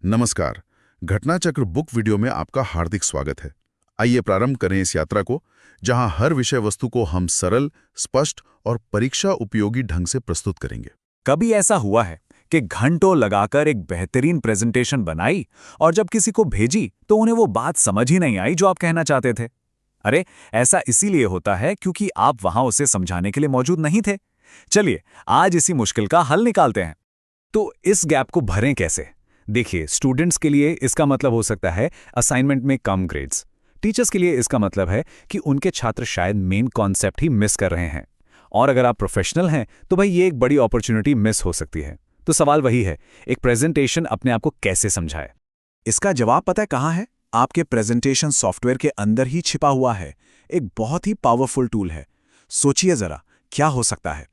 नमस्कार। घटना चक्र बुक वीडियो में आपका हार्दिक स्वागत है। आइए प्रारंभ करें इस यात्रा को, जहां हर विषय वस्तु को हम सरल, स्पष्ट और परीक्षा उपयोगी ढंग से प्रस्तुत करेंगे। कभी ऐसा हुआ है कि घंटों लगाकर एक बेहतरीन प्रेजेंटेशन बनाई और जब किसी को भेजी तो उन्हें वो बात समझ ही नहीं आई जो आप कहना चाहते थे? अरे, ऐसा इसीलिए होता है क्योंकि आप वहां उसे समझाने के लिए मौजूद नहीं थे। चलिए, आज इसी मुश्किल का हल निकालते हैं। तो इस गैप को भरें कैसे? देखिए, स्टूडेंट्स के लिए इसका मतलब हो सकता है असाइनमेंट में कम ग्रेड्स। टीचर्स के लिए इसका मतलब है कि उनके छात्र शायद मेन कॉन्सेप्ट ही मिस कर रहे हैं। और अगर आप प्रोफेशनल हैं तो भाई ये एक बड़ी अपॉर्चुनिटी मिस हो सकती है। तो सवाल वही है, एक प्रेजेंटेशन अपने आप को कैसे समझाए? इसका जवाब पता है कहाँ है? आपके प्रेजेंटेशन सॉफ्टवेयर के अंदर ही छिपा हुआ है। एक बहुत ही पावरफुल टूल है। सोचिए जरा, क्या हो सकता है?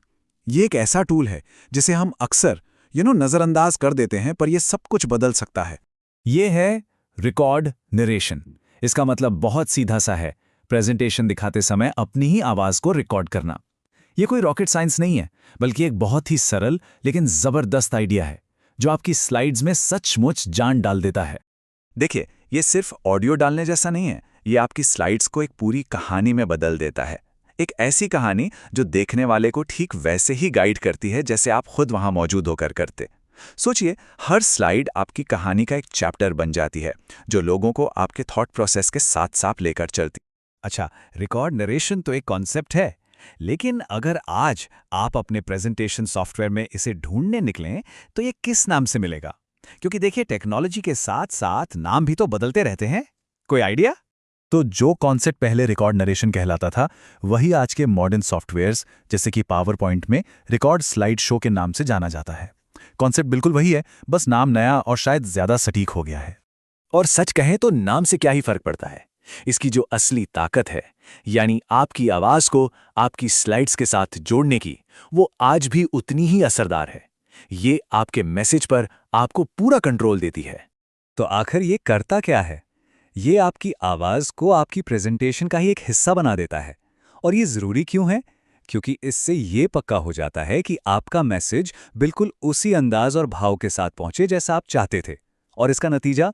ये एक ऐसा टूल है जिसे हम अक्सर नज़रअंदाज कर देते हैं, पर यह सब कुछ बदल सकता है। ये है रिकॉर्ड नरेशन। इसका मतलब बहुत सीधा सा है, प्रेजेंटेशन दिखाते समय अपनी ही आवाज को रिकॉर्ड करना। ये कोई रॉकेट साइंस नहीं है, बल्कि एक बहुत ही सरल लेकिन जबरदस्त आइडिया है जो आपकी स्लाइड्स में सचमुच जान डाल देता है। देखिए, ये सिर्फ ऑडियो डालने जैसा नहीं है, ये आपकी स्लाइड्स को एक पूरी कहानी में बदल देता है। एक ऐसी कहानी जो देखने वाले को ठीक वैसे ही गाइड करती है जैसे आप खुद वहां मौजूद होकर करते। सोचिए, हर स्लाइड आपकी कहानी का एक चैप्टर बन जाती है जो लोगों को आपके थॉट प्रोसेस के साथ साथ लेकर चलती। अच्छा, रिकॉर्ड नरेशन तो एक कॉन्सेप्ट है, लेकिन अगर आज आप अपने प्रेजेंटेशन सॉफ्टवेयर में इसे ढूंढने निकलें तो ये किस नाम से मिलेगा? क्योंकि देखिए, टेक्नोलॉजी के साथ साथ नाम भी तो बदलते रहते हैं। कोई आइडिया? तो जो कॉन्सेप्ट पहले रिकॉर्ड नरेशन कहलाता था, वही आज के मॉडर्न सॉफ्टवेयर्स जैसे कि पावर पॉइंट में रिकॉर्ड स्लाइड शो के नाम से जाना जाता है। कॉन्सेप्ट बिल्कुल वही है, बस नाम नया और शायद ज्यादा सटीक हो गया है। और सच कहें तो नाम से क्या ही फर्क पड़ता है। इसकी जो असली ताकत है, यानी आपकी आवाज को आपकी स्लाइड्स के साथ जोड़ने की, वो आज भी उतनी ही असरदार है। ये आपके मैसेज पर आपको पूरा कंट्रोल देती है। तो आखिर ये करता क्या है? ये आपकी आवाज को आपकी प्रेजेंटेशन का ही एक हिस्सा बना देता है। और ये जरूरी क्यों है? क्योंकि इससे ये पक्का हो जाता है कि आपका मैसेज बिल्कुल उसी अंदाज और भाव के साथ पहुंचे जैसा आप चाहते थे। और इसका नतीजा,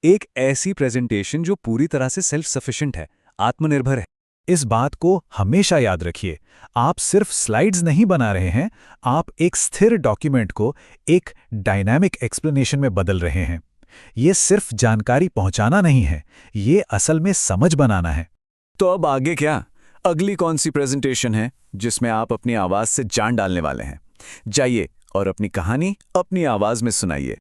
एक ऐसी प्रेजेंटेशन जो पूरी तरह से सेल्फ सफिशिएंट है, आत्मनिर्भर है। इस बात को हमेशा याद रखिए, आप सिर्फ स्लाइड्स नहीं बना रहे हैं, आप एक स्थिर डॉक्यूमेंट को एक डायनामिक एक्सप्लेनेशन में बदल रहे हैं। ये सिर्फ जानकारी पहुंचाना नहीं है, ये असल में समझ बनाना है। तो अब आगे क्या? अगली कौन सी प्रेजेंटेशन है जिसमें आप अपनी आवाज से जान डालने वाले हैं? जाइए और अपनी कहानी अपनी आवाज में सुनाइए।